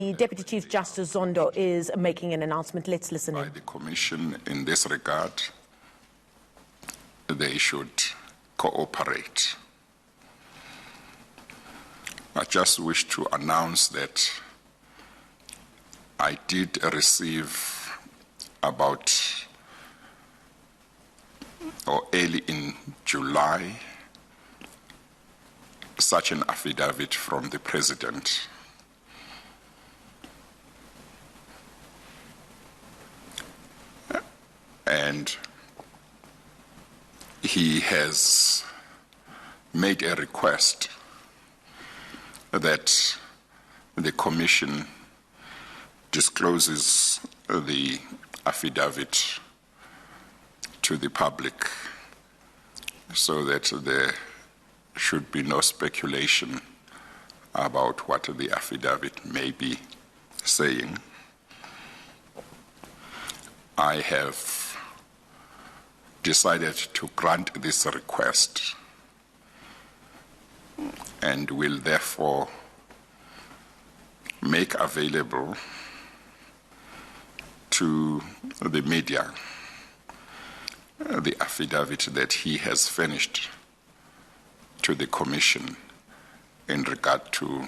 Deputy Chief Justice Zondo is making an announcement. Let's listen in. By the Commission in this regard, they should cooperate. I just wish to announce that I did receive early in July, such an affidavit from the President. And he has made a request that the Commission discloses the affidavit to the public so that there should be no speculation about what the affidavit may be saying. I have decided to grant this request and will therefore make available to the media the affidavit that he has furnished to the Commission in regard to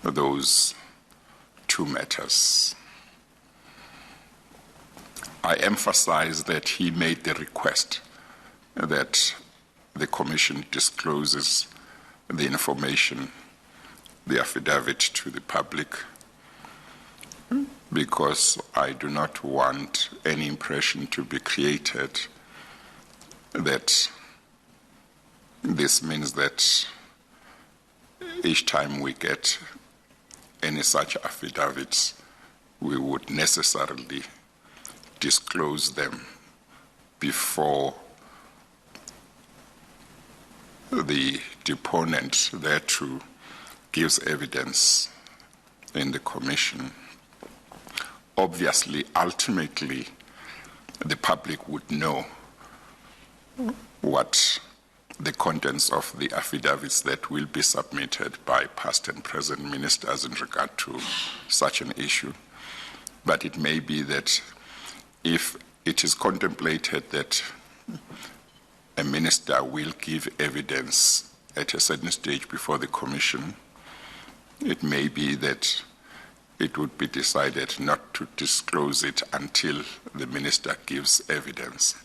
those two matters. I emphasize that he made the request that the Commission discloses the information, the affidavit, to the public, because I do not want any impression to be created that this means that each time we get any such affidavits, we would necessarily disclose them before the deponent thereto gives evidence in the Commission. Obviously, ultimately, the public would know what the contents of the affidavits that will be submitted by past and present ministers in regard to such an issue. But it may be that if it is contemplated that a minister will give evidence at a certain stage before the Commission, it may be that it would be decided not to disclose it until the minister gives evidence.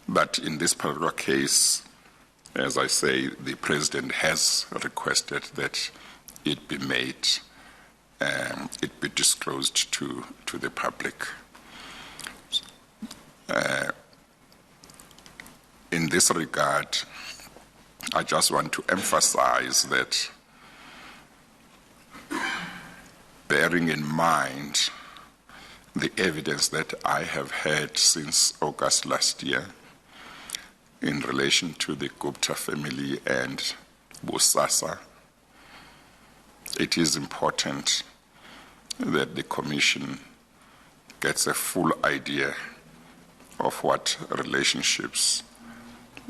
But in this particular case, as I say, the President has requested that it be made, it be disclosed to the public. In this regard, I just want to emphasize that, bearing in mind the evidence that I have had since August last year in relation to the Gupta family and Bosasa, it is important that the Commission gets a full idea of what relationships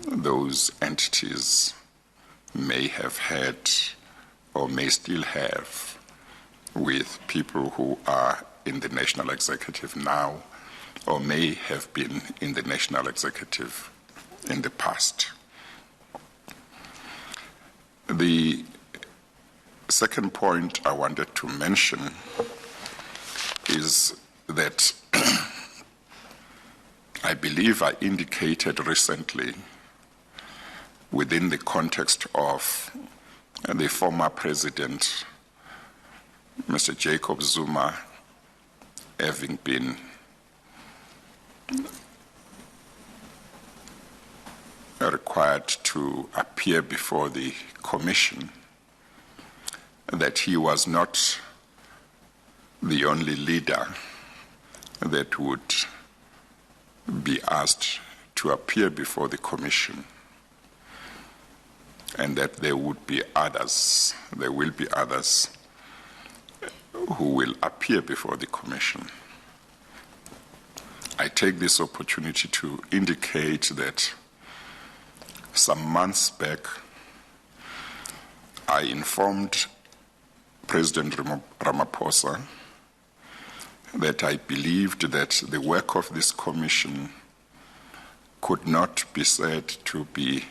those entities may have had or may still have with people who are in the National Executive now or may have been in the National Executive in the past. The second point I wanted to mention is that I believe I indicated recently, within the context of the former President, Mr. Jacob Zuma, having been required to appear before the Commission, that he was not the only leader that would be asked to appear before the Commission, and that there would be others, there will be others who will appear before the Commission. I take this opportunity to indicate that some months back, I informed President Ramaphosa that I believed that the work of this commission could not be said to be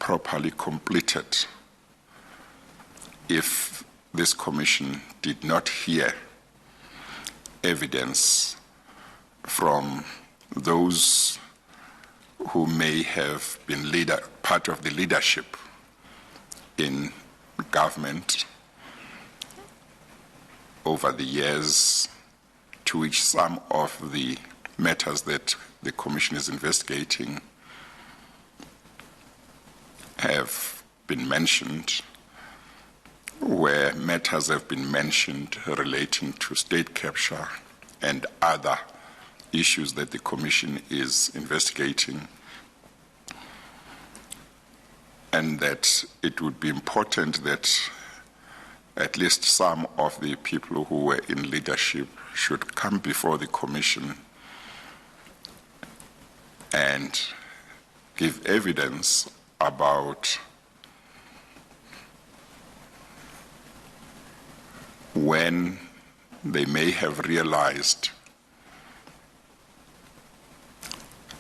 properly completed if this commission did not hear evidence from those who may have been part of the leadership in government over the years, to which some of the matters that the Commission is investigating have been mentioned, where matters have been mentioned relating to state capture and other issues that the Commission is investigating, and that it would be important that at least some of the people who were in leadership should come before the Commission and give evidence about when they may have realized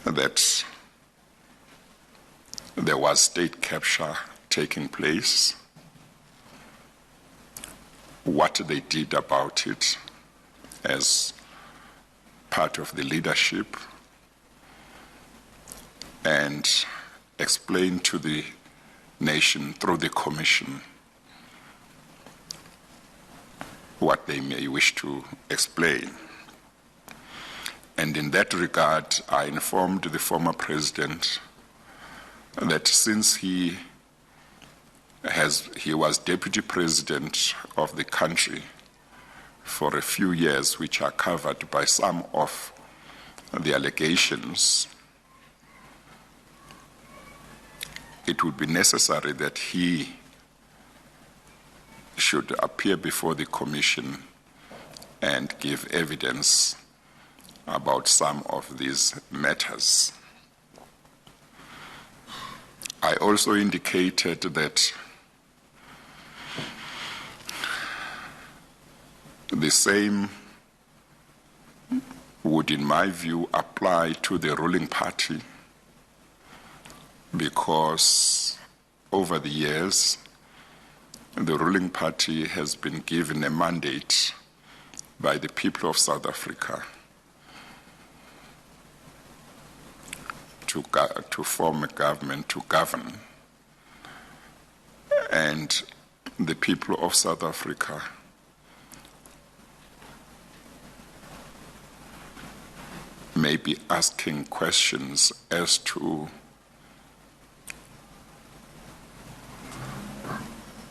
that there was state capture taking place, what they did about it as part of the leadership, and explain to the nation through the Commission what they may wish to explain. And in that regard, I informed the former president that since he was deputy president of the country for a few years, which are covered by some of the allegations, it would be necessary that he should appear before the Commission and give evidence about some of these matters. I also indicated that the same would, in my view, apply to the ruling party, because over the years, the ruling party has been given a mandate by the people of South Africa to form a government to govern. And the people of South Africa may be asking questions as to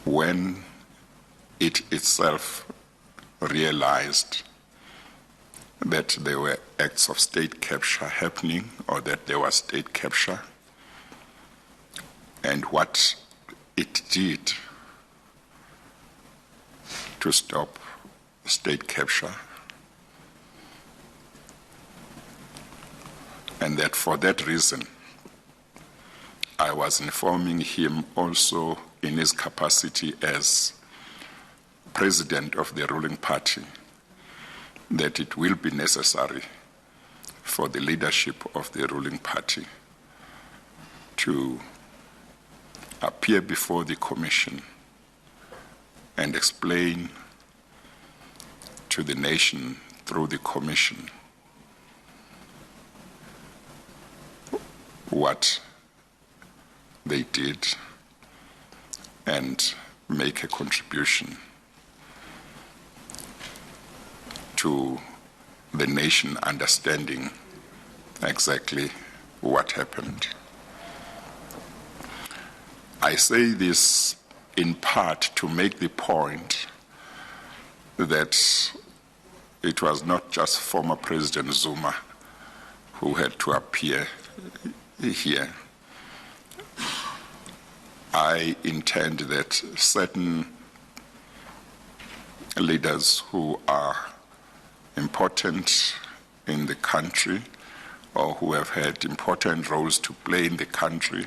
when it itself realized that there were acts of state capture happening, or that there was state capture, and what it did to stop state capture. And that for that reason, I was informing him also in his capacity as president of the ruling party that it will be necessary for the leadership of the ruling party to appear before the Commission and explain to the nation through the Commission what they did and make a contribution to the nation understanding exactly what happened. I say this in part to make the point that it was not just former President Zuma who had to appear here. I intend that certain leaders who are important in the country or who have had important roles to play in the country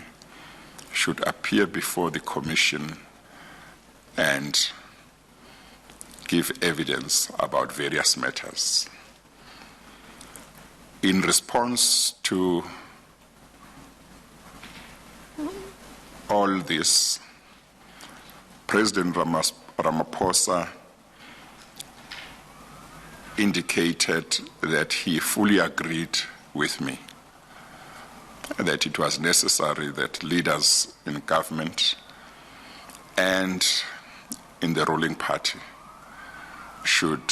should appear before the Commission and give evidence about various matters. In response to all this, President Ramaphosa indicated that he fully agreed with me that it was necessary that leaders in government and in the ruling party should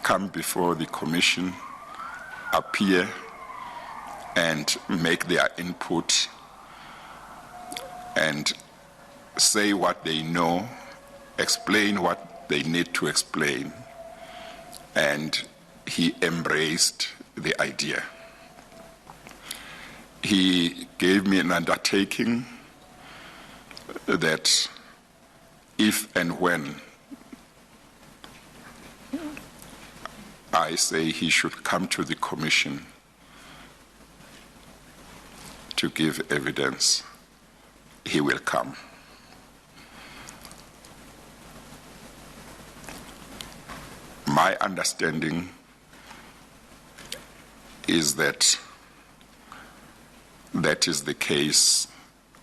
come before the commission, appear and make their input and say what they know, explain what they need to explain, and he embraced the idea. He gave me an undertaking that if and when I say he should come to the commission to give evidence, he will come. My understanding is that that is the case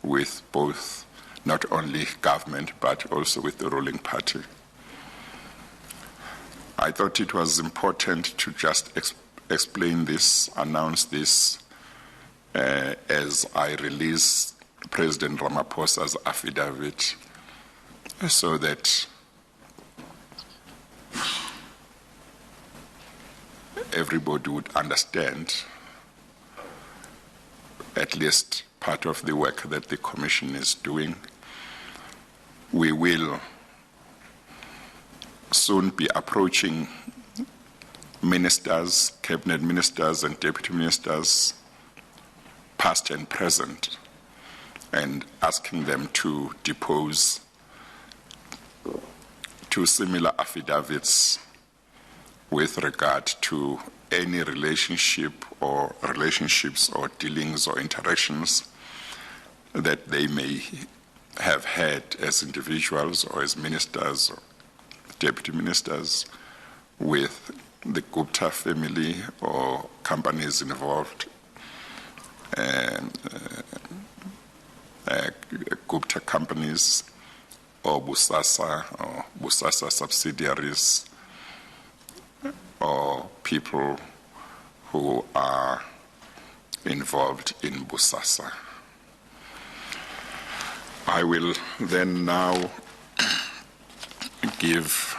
with both, not only government, but also with the ruling party. I thought it was important to just explain this, announce this, as I release President Ramaphosa's affidavit, so that everybody would understand at least part of the work that the Commission is doing. We will soon be approaching ministers, cabinet ministers and deputy ministers, past and present, and asking them to depose two similar affidavits with regard to any relationship or relationships or dealings or interactions that they may have had as individuals or as ministers or deputy ministers with the Gupta family or companies involved, Gupta companies or Bosasa subsidiaries, or people who are involved in Bosasa. I will then now give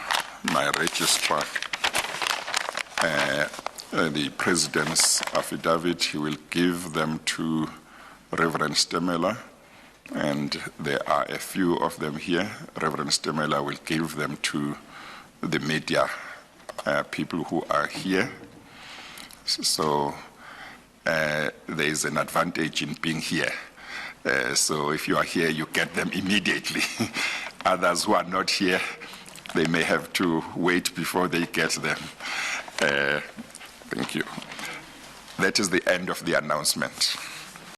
my registrar the President's affidavit. He will give them to Reverend Stemela, and there are a few of them here. Reverend Stemela will give them to the media people who are here. So there is an advantage in being here. So if you are here, you get them immediately. Others who are not here, they may have to wait before they get them. Thank you. That is the end of the announcement.